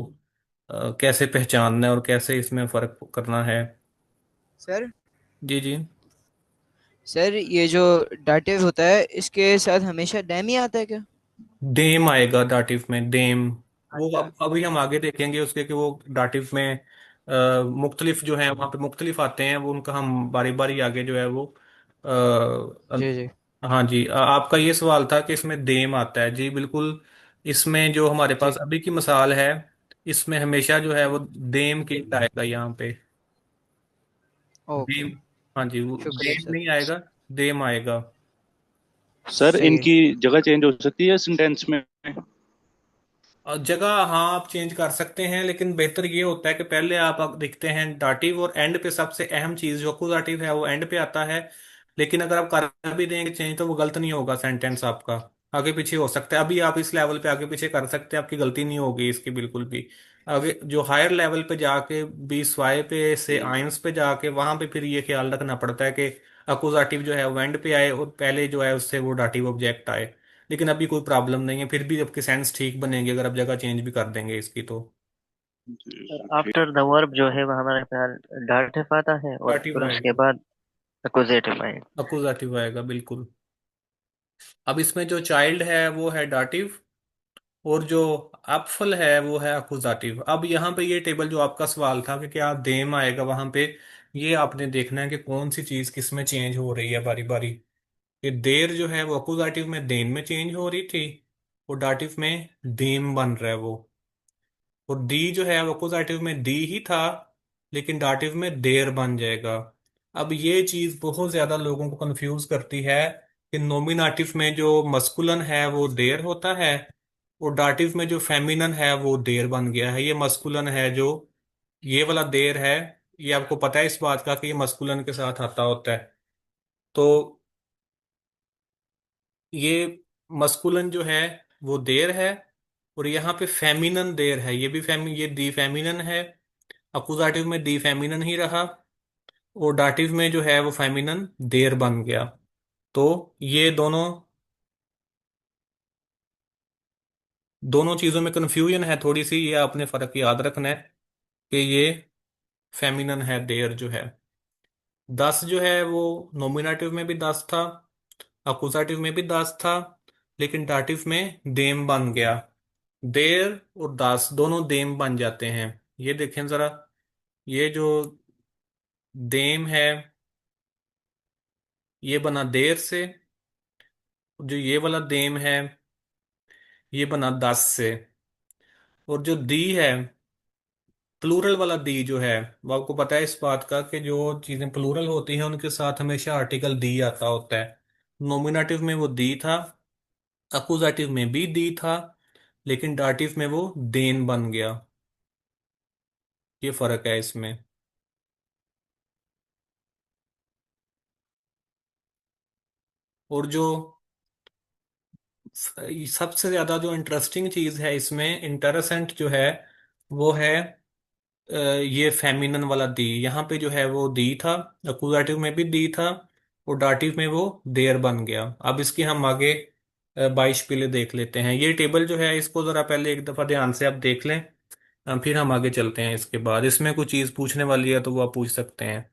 कैसे पहचानना है और कैसे इसमें फर्क करना है। सर जी जी। सर ये जो डाटिव होता है इसके साथ हमेशा डैम ही आता है क्या? डेम आएगा डाटिव में, डेम। वो अच्छा। अब अभी हम आगे देखेंगे उसके कि वो डाटिव में मुख्तलिफ जो है वहाँ पे मुख्तलिफ आते हैं, वो उनका हम बारी बारी आगे जो है वो जी जी। हाँ जी। आपका ये सवाल था कि इसमें देम आता है, जी बिल्कुल। इसमें जो हमारे पास जी। अभी की मिसाल है, इसमें हमेशा जो है वो देम के आएगा यहाँ पे। ओके। देम, हाँ जी, वो शुक्रिया देम सर। नहीं आएगा, देम आएगा। सर सही है। इनकी जगह चेंज हो सकती है सेंटेंस में? और जगह हाँ आप चेंज कर सकते हैं, लेकिन बेहतर ये होता है कि पहले आप देखते हैं डाटिव, और एंड पे सबसे अहम चीज जो अकुजाटिव है वो एंड पे आता है। लेकिन अगर आप कर भी देंगे चेंज तो वो गलत नहीं होगा, सेंटेंस आपका आगे पीछे हो सकता है। अभी आप इस लेवल पे आगे पीछे कर सकते हैं, आपकी गलती नहीं होगी इसकी बिल्कुल भी। आगे जो हायर लेवल पे जाके बीस वाई पे से आइंस पे जाके, वहां पे फिर ये ख्याल रखना पड़ता है कि अकुजाटिव जो है वो एंड पे आए और पहले जो है उससे वो डाटिव ऑब्जेक्ट आए। लेकिन अभी कोई प्रॉब्लम नहीं है, फिर भी आपकी सेंस ठीक बनेगी अगर आप जगह चेंज भी कर देंगे इसकी तो। ठीक। आफ्टर द वर्ब जो है वह हमारे पास डाटिव आता है और डाटिव फिर उसके आएगा, बाद अकुजेटिव आएगा। अकुजाटिव आएगा बिल्कुल। अब इसमें जो चाइल्ड है वो है डाटिव, और जो एप्पल है वो है अकुजाटिव। अब यहाँ पे ये टेबल जो आपका सवाल था कि क्या देम आएगा वहां पे, ये आपने देखना है कि कौन सी चीज किस में चेंज हो रही है बारी बारी। ये देर जो है वो अकुजाटिव में देन में चेंज हो रही थी, और डाटिव में देम बन रहा है वो। और दी जो है वो अपोजिटिव में दी ही था, लेकिन दाटिव में देर बन जाएगा। अब ये चीज बहुत ज्यादा लोगों को कंफ्यूज करती है कि नोमिनेटिव में जो मस्कुलन है वो देर होता है, और दाटिव में जो फेमिनन है वो देर बन गया है। ये मस्कुलन है जो, ये वाला देर है, ये आपको पता है इस बात का कि ये मस्कुलन के साथ आता होता है। तो ये मस्कुलन जो है वो देर है, और यहाँ पे फेमिनन देर है, ये भी ये दी फेमिनन है। अकुजाटिव में दी फेमिनन ही रहा, और डाटिव में जो है वो फेमिनन देर बन गया। तो ये दोनों दोनों चीजों में कंफ्यूजन है थोड़ी सी, ये आपने फर्क याद रखना है कि ये फेमिनन है देर जो है। दस जो है वो नॉमिनेटिव में भी दस था, अकुजाटिव में भी दस था, लेकिन डाटिव में देम बन गया। देर और दस दोनों देम बन जाते हैं। ये देखें जरा, ये जो देम है ये बना देर से, जो ये वाला देम है ये बना दस से। और जो दी है, प्लूरल वाला दी जो है, वो आपको पता है इस बात का कि जो चीजें प्लूरल होती हैं उनके साथ हमेशा आर्टिकल दी आता होता है। नोमिनेटिव में वो दी था, अकुजाटिव में भी दी था, लेकिन डाटिव में वो देन बन गया। ये फर्क है इसमें। और जो सबसे ज्यादा जो इंटरेस्टिंग चीज है इसमें, इंटरेसेंट जो है, वो है ये फेमिनन वाला दी। यहाँ पे जो है वो दी था, अकुजाटिव में भी दी था, और डाटिव में वो देर बन गया। अब इसकी हम आगे 22 पीले देख लेते हैं। ये टेबल जो है इसको जरा पहले एक दफा ध्यान से आप देख लें, फिर हम आगे चलते हैं। इसके बाद इसमें कुछ चीज पूछने वाली है तो वो आप पूछ सकते हैं।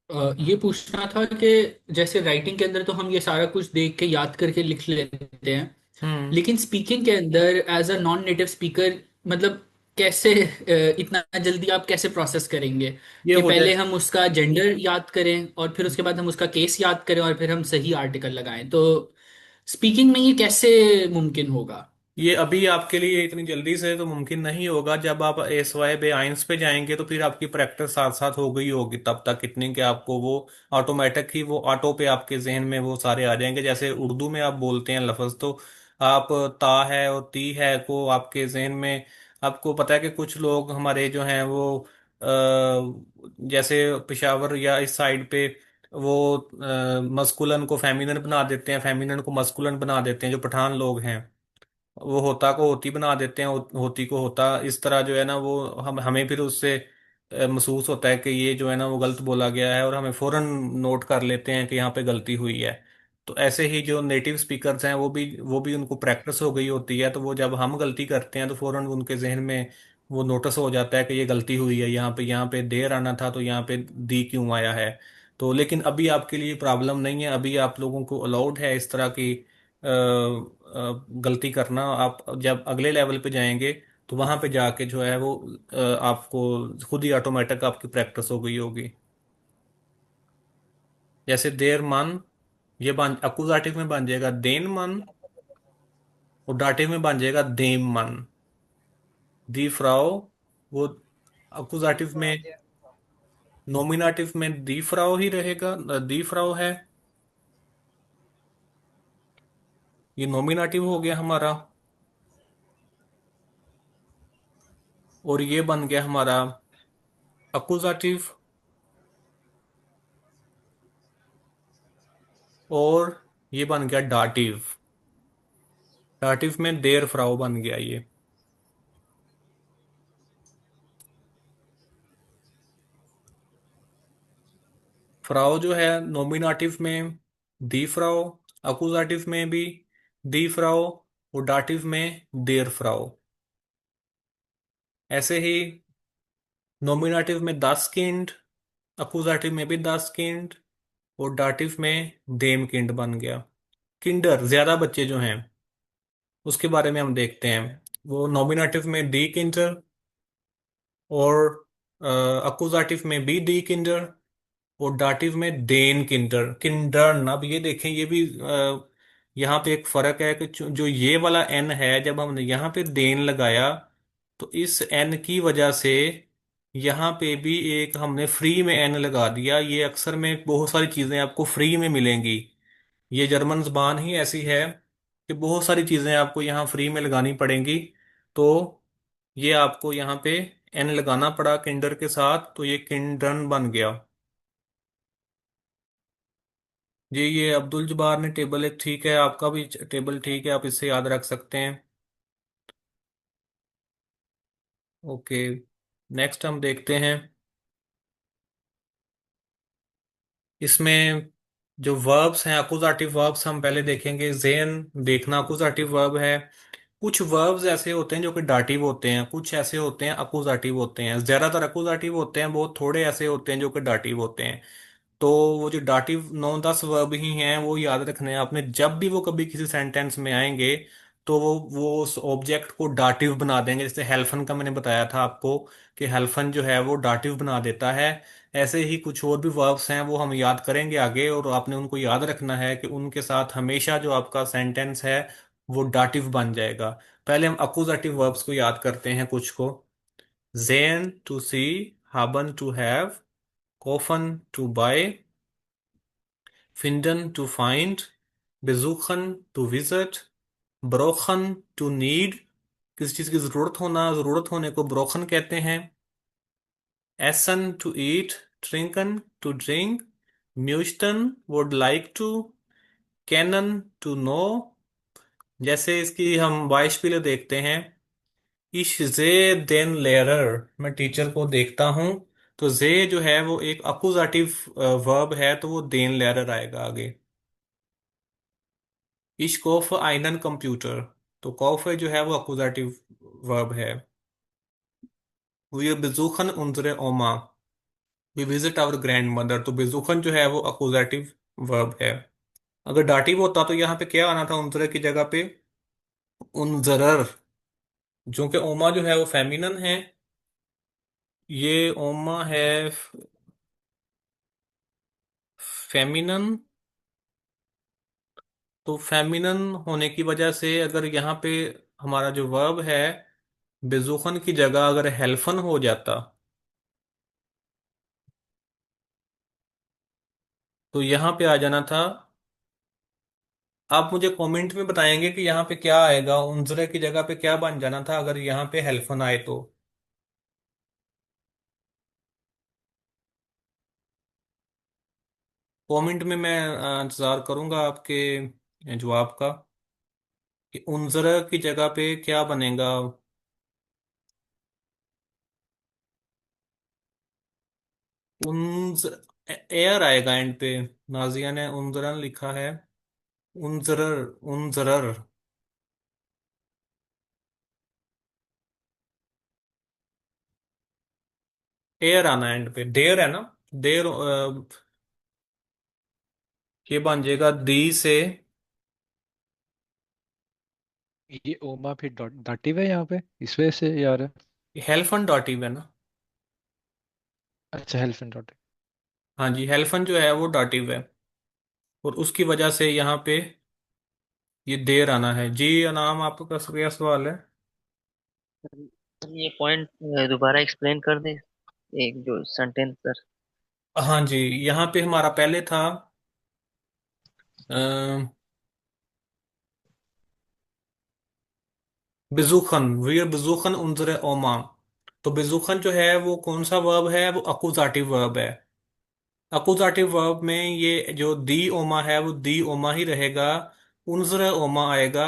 ये पूछना था कि जैसे राइटिंग के अंदर तो हम ये सारा कुछ देख के याद करके लिख लेते हैं, हम्म। लेकिन स्पीकिंग के अंदर as a non native speaker, मतलब कैसे इतना जल्दी आप कैसे प्रोसेस करेंगे ये कि हो पहले जाए। हम उसका जेंडर याद करें और फिर उसके बाद हम उसका केस याद करें और फिर हम सही आर्टिकल लगाएं, तो स्पीकिंग में ये कैसे मुमकिन होगा? ये अभी आपके लिए इतनी जल्दी से तो मुमकिन नहीं होगा। जब आप एस वाई बे आइंस पे जाएंगे तो फिर आपकी प्रैक्टिस साथ साथ हो गई होगी तब तक कितनी कि आपको वो ऑटोमेटिक ही वो ऑटो पे आपके जहन में वो सारे आ जाएंगे। जैसे उर्दू में आप बोलते हैं लफ्ज, तो आप ता है और ती है को आपके जहन में, आपको पता है कि कुछ लोग हमारे जो हैं वो जैसे पेशावर या इस साइड पे वो मस्कुलन को फेमिनन बना देते हैं, फेमिनन को मस्कुलन बना देते हैं। जो पठान लोग हैं वो होता को होती बना देते हैं, होती को होता। इस तरह जो है ना वो हमें फिर उससे महसूस होता है कि ये जो है ना वो गलत बोला गया है, और हमें फौरन नोट कर लेते हैं कि यहाँ पे गलती हुई है। तो ऐसे ही जो नेटिव स्पीकर्स हैं वो भी उनको प्रैक्टिस हो गई होती है, तो वो जब हम गलती करते हैं तो फौरन उनके जहन में वो नोटिस हो जाता है कि ये गलती हुई है, यहाँ पे देर आना था तो यहाँ पे दी क्यों आया है। तो लेकिन अभी आपके लिए प्रॉब्लम नहीं है, अभी आप लोगों को अलाउड है इस तरह की गलती करना। आप जब अगले लेवल पे जाएंगे तो वहां पे जाके जो है वो आपको खुद ही ऑटोमेटिक आपकी प्रैक्टिस हो गई होगी। जैसे देर मन, ये बन अकुजाटिव में बन जाएगा देन मन, और दाटिव में बन जाएगा देम मन। दी फ्राउ, वो अकुजाटिव में, नोमिनेटिव में दी फ्राउ ही रहेगा, दी फ्राउ है, ये नोमिनेटिव हो गया हमारा। और ये बन गया हमारा अकुजाटिव। और ये बन गया डाटिव। डाटिव में देर फ्राउ बन गया ये। फ्राउ जो है नोमिनेटिव में दी फ्राउ, अकुजाटिव में भी दी फ्राउ, और डाटिव में देर फ्राउ। ऐसे ही नोमिनेटिव में दस किंड, अकुजाटिव में भी दस किंड, और डाटिव में देम किंड बन गया। किंडर ज्यादा बच्चे जो हैं उसके बारे में हम देखते हैं। वो नोमिनेटिव में दी किंडर, और अकुजाटिव में भी दी किंडर, और दाटिव में देन किंडर किंडर्न। अब ये देखें, ये भी यहाँ पे एक फर्क है कि जो ये वाला एन है, जब हमने यहाँ पे देन लगाया तो इस एन की वजह से यहाँ पे भी एक हमने फ्री में एन लगा दिया। ये अक्सर में बहुत सारी चीजें आपको फ्री में मिलेंगी। ये जर्मन जबान ही ऐसी है कि बहुत सारी चीजें आपको यहाँ फ्री में लगानी पड़ेंगी। तो ये आपको यहाँ पे एन लगाना पड़ा किंडर के साथ, तो ये किंडर्न बन गया। जी ये अब्दुल जबार ने टेबल एक ठीक है, आपका भी टेबल ठीक है, आप इससे याद रख सकते हैं। ओके, नेक्स्ट हम देखते हैं इसमें जो वर्ब्स हैं, अकुजाटिव वर्ब्स हम पहले देखेंगे। जेन देखना अकुजाटिव वर्ब है। कुछ वर्ब्स ऐसे होते हैं जो कि डाटिव होते हैं, कुछ ऐसे होते हैं अकुजाटिव होते हैं। ज्यादातर अकुजाटिव होते हैं, बहुत थोड़े ऐसे होते हैं जो कि डाटिव होते हैं। तो वो जो डाटिव 9-10 वर्ब ही हैं वो याद रखने हैं आपने। जब भी वो कभी किसी सेंटेंस में आएंगे तो वो उस ऑब्जेक्ट को डाटिव बना देंगे। जैसे हेल्फन का मैंने बताया था आपको कि हेल्फन जो है वो डाटिव बना देता है। ऐसे ही कुछ और भी वर्ब्स हैं वो हम याद करेंगे आगे, और आपने उनको याद रखना है कि उनके साथ हमेशा जो आपका सेंटेंस है वो डाटिव बन जाएगा। पहले हम अकुजाटिव वर्ब्स को याद करते हैं कुछ को। जेन to see, haben to have, kaufen to buy, finden to find, besuchen to visit, brauchen to need, किसी चीज की जरूरत होना, जरूरत होने को ब्रोखन कहते हैं। essen to eat, trinken to drink, möchten would like to, kennen to know। जैसे इसकी हम वाइसपिले देखते हैं, ich sehe den Lehrer, मैं टीचर को देखता हूँ। तो जे जो है वो एक अकुजाटिव वर्ब है, तो वो देन लेयर आएगा आगे। Ich kaufe einen Computer, तो kaufe जो है वो अकुजाटिव वर्ब है। Wir besuchen unsere Oma, we visit our grandmother, तो बेजुखन जो है वो अकुजाटिव वर्ब है। अगर डाटिव होता तो यहाँ पे क्या आना था उनजर की जगह पे? उनजरर। जो कि ओमा जो है वो फेमिनन है, ये ओमा है फेमिनन। तो फेमिनन होने की वजह से अगर यहाँ पे हमारा जो वर्ब है बेजुखन की जगह अगर हेल्फन हो जाता, तो यहाँ पे आ जाना था। आप मुझे कमेंट में बताएंगे कि यहाँ पे क्या आएगा, उनजरे की जगह पे क्या बन जाना था अगर यहाँ पे हेल्फन आए तो। कमेंट में मैं इंतजार करूंगा आपके जवाब का कि उनजरा की जगह पे क्या बनेगा। उन्ज एयर आएगा एंड पे। नाजिया ने उनजरन लिखा है, उनजरर, उनजरर। एयर आना एंड पे, देर है ना, देर। ये बन जाएगा दी से। ये ओमा फिर दाटिव है यहाँ पे इस वजह से यार। हेल्फन डॉटिव है ना। अच्छा, हेल्फन डॉट। हाँ जी, हेल्फन जो है वो डॉटिव है, और उसकी वजह से यहाँ पे ये देर आना है जी। नाम आपका क्या सवाल है? सर, ये पॉइंट दोबारा एक्सप्लेन कर दें, एक जो सेंटेंस सर। हाँ जी, यहाँ पे हमारा पहले था बेजुखन, वीर बेजुखन उनजरे ओमा। तो बेजुखन जो है वो कौन सा वर्ब है? वो अकुजाटिव वर्ब है। अकुजाटिव वर्ब में ये जो दी ओमा है वो दी ओमा ही रहेगा, उनजरे ओमा आएगा।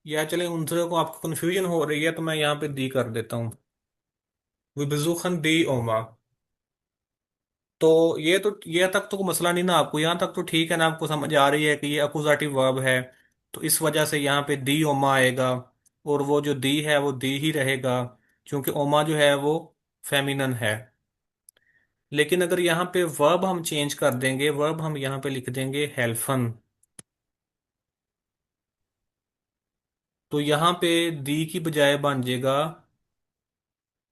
या चले उनजरे को आपको कंफ्यूजन हो रही है तो मैं यहाँ पे दी कर देता हूँ, वो बेजुखन दी ओमा। तो ये तक तो कोई मसला नहीं ना आपको, यहाँ तक तो ठीक है ना, आपको समझ आ रही है कि ये अकुजाटिव वर्ब है। तो इस वजह से यहाँ पे दी ओमा आएगा, और वो जो दी है वो दी ही रहेगा, क्योंकि ओमा जो है वो फेमिनन है। लेकिन अगर यहाँ पे वर्ब हम चेंज कर देंगे, वर्ब हम यहाँ पे लिख देंगे हेल्फन, तो यहाँ पे दी की बजाय बन जाएगा,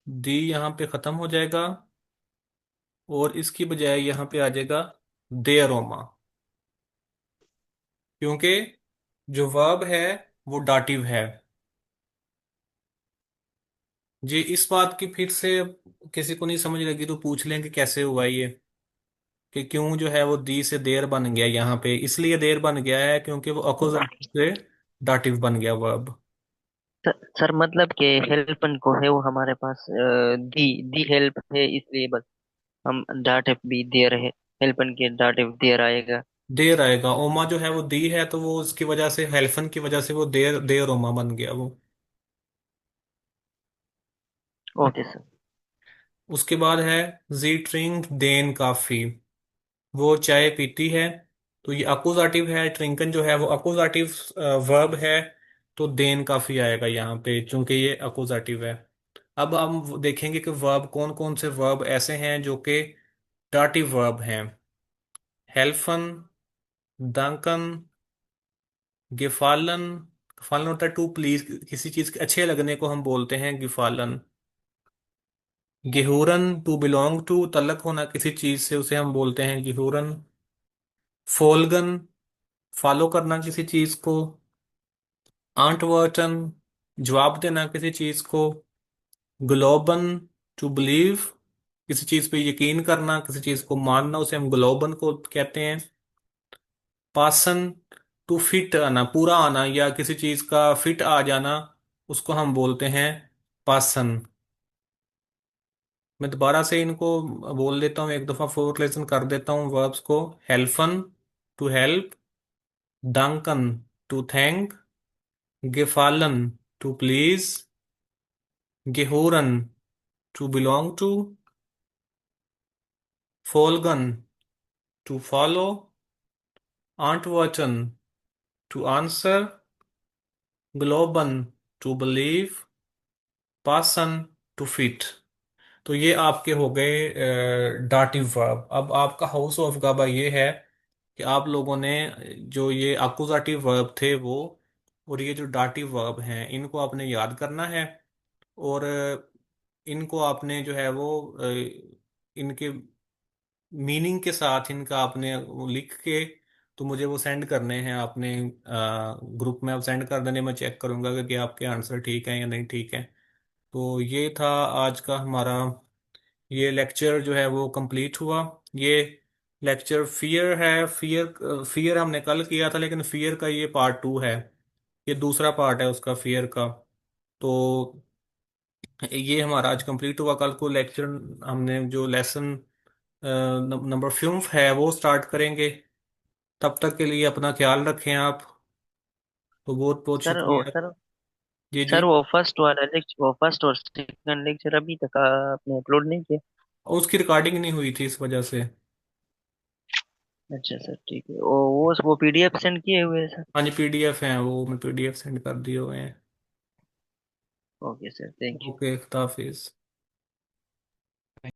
दी यहाँ पे खत्म हो जाएगा, और इसकी बजाय यहाँ पे आ जाएगा देयर ओमा, क्योंकि जो वर्ब है वो डाटिव है। जी, इस बात की फिर से किसी को नहीं समझ लगी तो पूछ लें कि कैसे हुआ ये, कि क्यों जो है वो दी से देर बन गया यहाँ पे? इसलिए देर बन गया है क्योंकि वो अपोजिट से डाटिव बन गया वर्ब। सर मतलब कि हेल्पन को है वो हमारे पास दी हेल्प है, इसलिए बस हम डाट भी दे रहे, हेल्पन के डाट देर आएगा। देर आएगा, ओमा जो है वो दी है तो वो उसकी वजह से, हेल्फन की वजह से वो देर देर ओमा बन गया वो। Okay sir. उसके बाद है जी ट्रिंक देन काफी, वो चाय पीती है। तो ये अकुजाटिव है, ट्रिंकन जो है वो अकुजाटिव वर्ब है, तो देन काफी आएगा यहाँ पे चूंकि ये अकुजाटिव है। अब हम देखेंगे कि वर्ब कौन कौन से वर्ब ऐसे हैं जो कि डाटिव वर्ब हैं। हेल्फन, डंकन, गिफालन। गिफालन होता है टू प्लीज, किसी चीज के अच्छे लगने को हम बोलते हैं गिफालन। गेहूरन, टू बिलोंग टू, तल्लक होना किसी चीज से, उसे हम बोलते हैं गेहूरन। फोल्गन, फॉलो करना किसी चीज को। आंट वर्टन, जवाब देना किसी चीज को। ग्लोबन, टू बिलीव, किसी चीज पे यकीन करना, किसी चीज को मानना, उसे हम ग्लोबन को कहते हैं। पासन, टू फिट आना, पूरा आना या किसी चीज का फिट आ जाना, उसको हम बोलते हैं पासन। मैं दोबारा से इनको बोल देता हूँ, एक दफा फोर लेसन कर देता हूँ वर्ब्स को। हेल्फन, टू हेल्प। डंकन, टू थैंक। गेफालन, टू प्लीज। गेहूरन, टू बिलोंग टू। फोल्गन, टू फॉलो। आंटवर्टन, टू आंसर। ग्लोबन, टू बिलीव। पासन, टू फिट। तो ये आपके हो गए डाटिव वर्ब। अब आपका हाउस ऑफ गाबा ये है कि आप लोगों ने जो ये अकुजाटिव वर्ब थे वो और ये जो डाटिव वर्ब हैं इनको आपने याद करना है। और इनको आपने जो है वो इनके मीनिंग के साथ इनका आपने वो लिख के तो मुझे वो सेंड करने हैं। आपने ग्रुप में आप सेंड कर देने, मैं चेक करूंगा कि आपके आंसर ठीक है या नहीं ठीक है। तो ये था आज का हमारा ये लेक्चर जो है वो कंप्लीट हुआ। ये लेक्चर फियर है। फियर हमने कल किया था, लेकिन फियर का ये पार्ट 2 है। ये दूसरा पार्ट है उसका, फियर का। तो ये हमारा आज कंप्लीट हुआ। कल को लेक्चर हमने जो लेसन नंबर 5 है वो स्टार्ट करेंगे। तब तक के लिए अपना ख्याल रखें आप। तो बहुत बहुत सर ओ शुक्रिया। सर जी जी। सर वो फर्स्ट वाला लेक्चर, वो फर्स्ट और सेकंड लेक्चर अभी तक आपने अपलोड नहीं किया? उसकी रिकॉर्डिंग नहीं हुई थी इस वजह से। अच्छा सर, ठीक है। वो पीडीएफ सेंड किए हुए हैं सर? हाँ जी, पीडीएफ है वो, मैं पीडीएफ सेंड कर दिए हुए हैं। Okay sir, thank you. Okay, खुदा हाफिज।